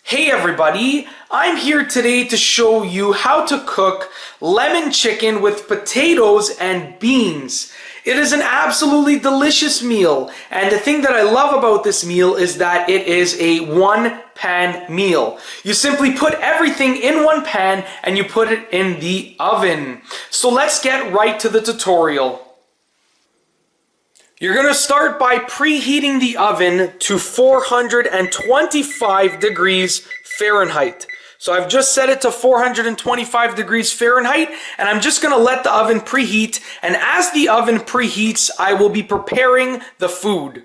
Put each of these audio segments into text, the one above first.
Hey everybody, I'm here today to show you how to cook lemon chicken with potatoes and beans. It is an absolutely delicious meal, and the thing that I love about this meal is that it is a one-pan meal. You simply put everything in one pan and you put it in the oven. So let's get right to the tutorial. You're going to start by preheating the oven to 425 degrees Fahrenheit. So I've just set it to 425 degrees Fahrenheit, and I'm just going to let the oven preheat. And as the oven preheats, I will be preparing the food.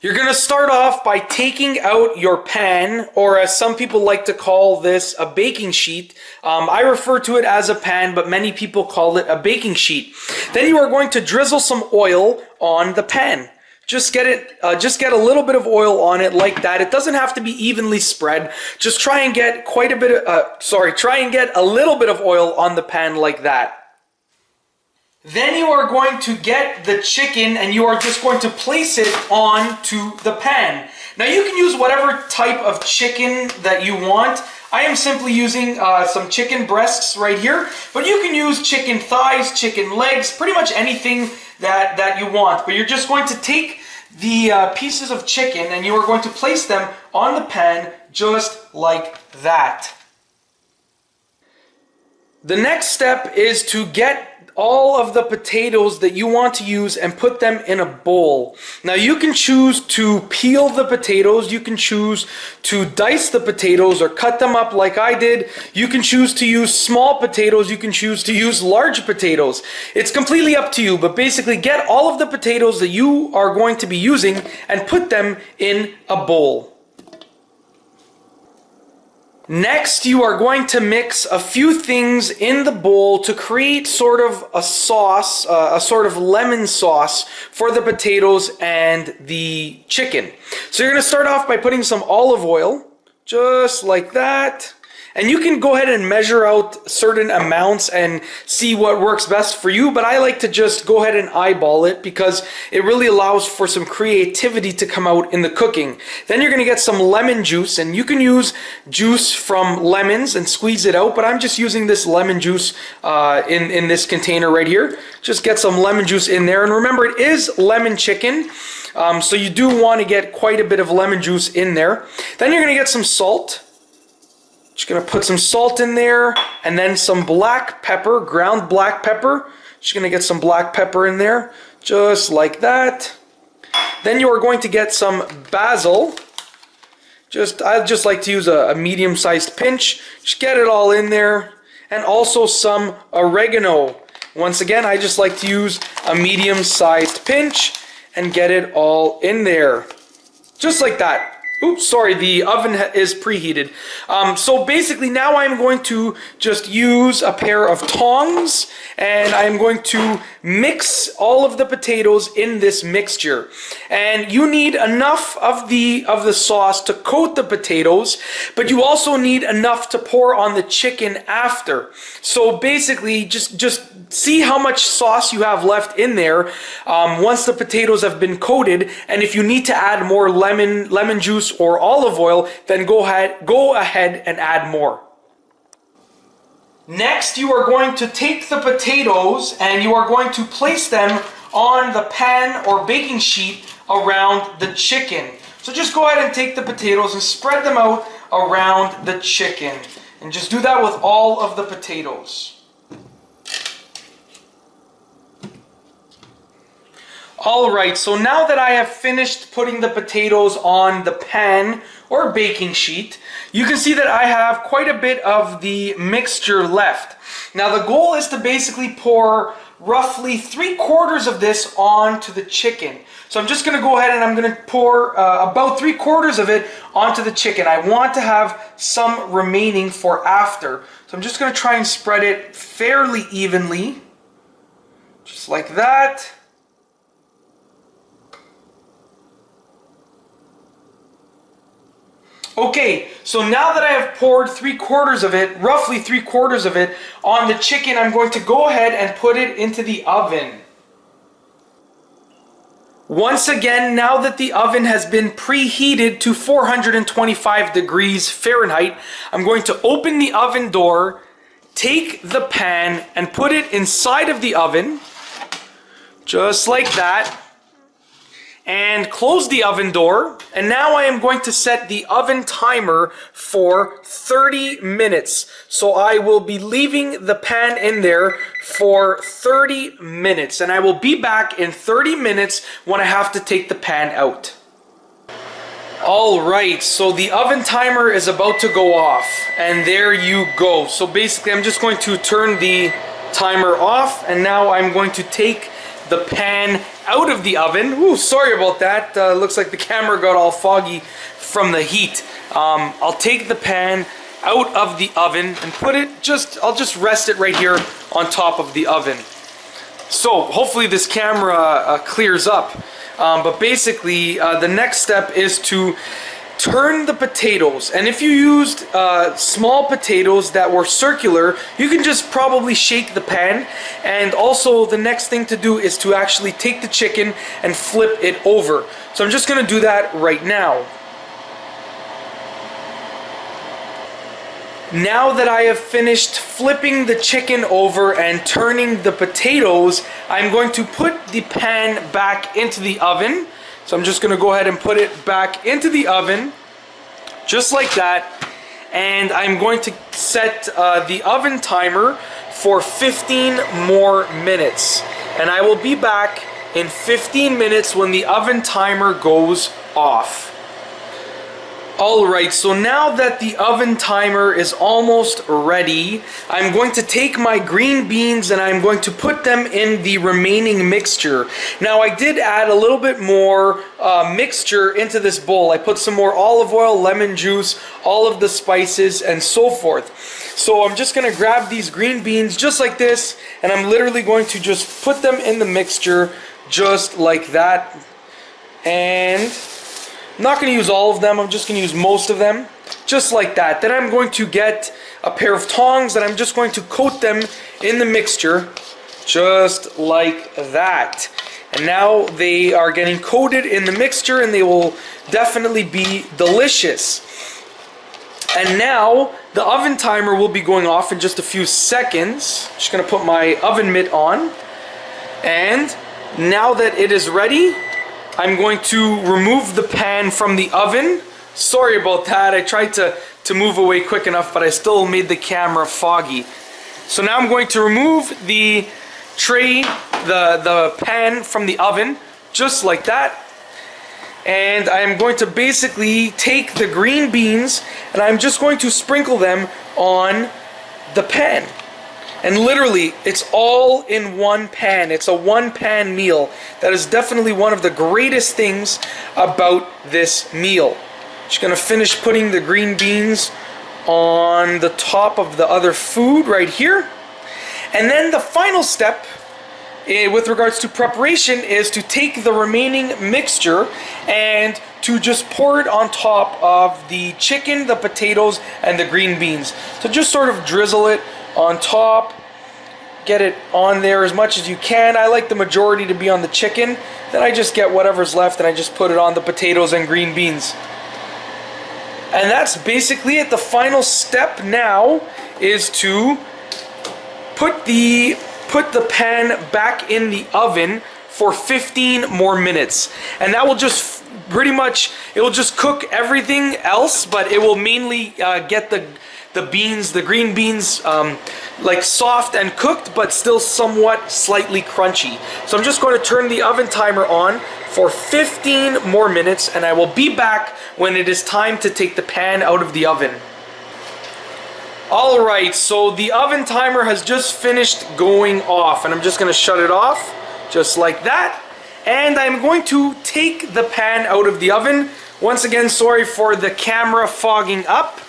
You're going to start off by taking out your pan, or as some people like to call this, a baking sheet. I refer to it as a pan, but many people call it a baking sheet. Then you are going to drizzle some oil on the pan. Just get a little bit of oil on it like that. It doesn't have to be evenly spread. Just try and get try and get a little bit of oil on the pan like that. Then you are going to get the chicken and you are just going to place it onto the pan. Now you can use whatever type of chicken that you want. I am simply using some chicken breasts right here, but you can use chicken thighs, chicken legs, pretty much anything that you want. But you're just going to take the pieces of chicken and you are going to place them on the pan just like that. The next step is to get all of the potatoes that you want to use and put them in a bowl. Now you can choose to peel the potatoes, you can choose to dice the potatoes or cut them up like I did. You can choose to use small potatoes, you can choose to use large potatoes. It's completely up to you, but basically get all of the potatoes that you are going to be using and put them in a bowl. Next, you are going to mix a few things in the bowl to create sort of a sauce, a sort of lemon sauce for the potatoes and the chicken. So you're going to start off by putting some olive oil, just like that. And you can go ahead and measure out certain amounts and see what works best for you, but I like to just go ahead and eyeball it because it really allows for some creativity to come out in the cooking. Then you're going to get some lemon juice, and you can use juice from lemons and squeeze it out, but I'm just using this lemon juice in this container right here. Just get some lemon juice in there, and remember it is lemon chicken, so you do want to get quite a bit of lemon juice in there. Then you're going to get some salt. Just going to put some salt in there, and then some black pepper, ground black pepper. Just going to get some black pepper in there, just like that. Then you are going to get some basil. I just like to use a medium-sized pinch. Just get it all in there. And also some oregano. Once again, I just like to use a medium-sized pinch and get it all in there. Just like that. Oops, sorry, the oven is preheated. So basically now I'm going to just use a pair of tongs and I'm going to mix all of the potatoes in this mixture. And you need enough of the sauce to coat the potatoes, but you also need enough to pour on the chicken after. So basically just see how much sauce you have left in there once the potatoes have been coated, and if you need to add more lemon juice or olive oil, then go ahead and add more. Next, you are going to take the potatoes and you are going to place them on the pan or baking sheet around the chicken. So just go ahead and take the potatoes and spread them out around the chicken. And just do that with all of the potatoes. Alright, so now that I have finished putting the potatoes on the pan or baking sheet, you can see that I have quite a bit of the mixture left. Now the goal is to basically pour roughly 3/4 of this onto the chicken. So I'm just going to go ahead and I'm going to pour about 3/4 of it onto the chicken. I want to have some remaining for after. So I'm just going to try and spread it fairly evenly, just like that. Okay, so now that I have poured 3/4 of it, roughly 3/4 of it, on the chicken, I'm going to go ahead and put it into the oven. Once again, now that the oven has been preheated to 425 degrees Fahrenheit, I'm going to open the oven door, take the pan and put it inside of the oven, just like that, and close the oven door. And now I am going to set the oven timer for 30 minutes. So I will be leaving the pan in there for 30 minutes, and I will be back in 30 minutes when I have to take the pan out. Alright, so the oven timer is about to go off, and there you go. So basically I'm just going to turn the timer off, and now I'm going to take the pan out of the oven. Ooh, sorry about that. Looks like the camera got all foggy from the heat. I'll take the pan out of the oven and put it I'll just rest it right here on top of the oven. So hopefully this camera clears up. But basically the next step is to turn the potatoes, and if you used small potatoes that were circular, you can just probably shake the pan. And also the next thing to do is to actually take the chicken and flip it over. So I'm just going to do that right now. Now that I have finished flipping the chicken over and turning the potatoes, I'm going to put the pan back into the oven. So I'm just going to go ahead and put it back into the oven, just like that. And I'm going to set the oven timer for 15 more minutes. And I will be back in 15 minutes when the oven timer goes off. Alright, so now that the oven timer is almost ready, I'm going to take my green beans and I'm going to put them in the remaining mixture. Now I did add a little bit more mixture into this bowl. I put some more olive oil, lemon juice, all of the spices and so forth. So I'm just going to grab these green beans just like this, and I'm literally going to just put them in the mixture just like that. And I'm not going to use all of them, I'm just going to use most of them, just like that. Then I'm going to get a pair of tongs and I'm just going to coat them in the mixture, just like that. And now they are getting coated in the mixture and they will definitely be delicious. And now the oven timer will be going off in just a few seconds. Just going to put my oven mitt on. And now that it is ready, I'm going to remove the pan from the oven. Sorry about that. I tried to move away quick enough, but I still made the camera foggy. So now I'm going to remove the tray, the pan from the oven, just like that. And I'm going to basically take the green beans and I'm just going to sprinkle them on the pan. And literally, it's all in one pan. It's a one-pan meal. That is definitely one of the greatest things about this meal. Just gonna finish putting the green beans on the top of the other food right here. And then the final step with regards to preparation is to take the remaining mixture and to just pour it on top of the chicken, the potatoes, and the green beans. So just sort of drizzle it on top, get it on there as much as you can. I like the majority to be on the chicken, then I just get whatever's left and I just put it on the potatoes and green beans. And that's basically it. The final step now is to put the pan back in the oven for 15 more minutes. And that will just pretty much, it will just cook everything else, but it will mainly get the beans, the green beans, like soft and cooked, but still somewhat slightly crunchy. So I'm just going to turn the oven timer on for 15 more minutes, and I will be back when it is time to take the pan out of the oven. Alright, so the oven timer has just finished going off, and I'm just going to shut it off, just like that. And I'm going to take the pan out of the oven. Once again, sorry for the camera fogging up.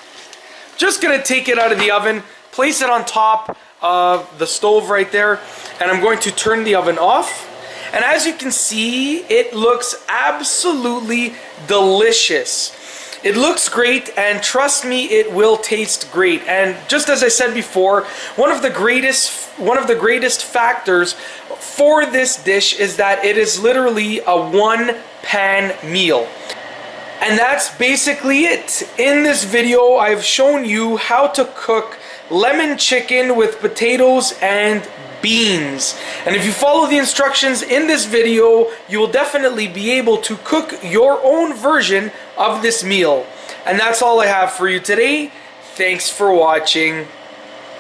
Just gonna take it out of the oven, place it on top of the stove right there, and I'm going to turn the oven off. And as you can see, it looks absolutely delicious. It looks great, and trust me, it will taste great. And just as I said before, one of the greatest factors for this dish is that it is literally a one-pan meal. And that's basically it. In this video, I've shown you how to cook lemon chicken with potatoes and beans. And if you follow the instructions in this video, you will definitely be able to cook your own version of this meal. And that's all I have for you today. Thanks for watching.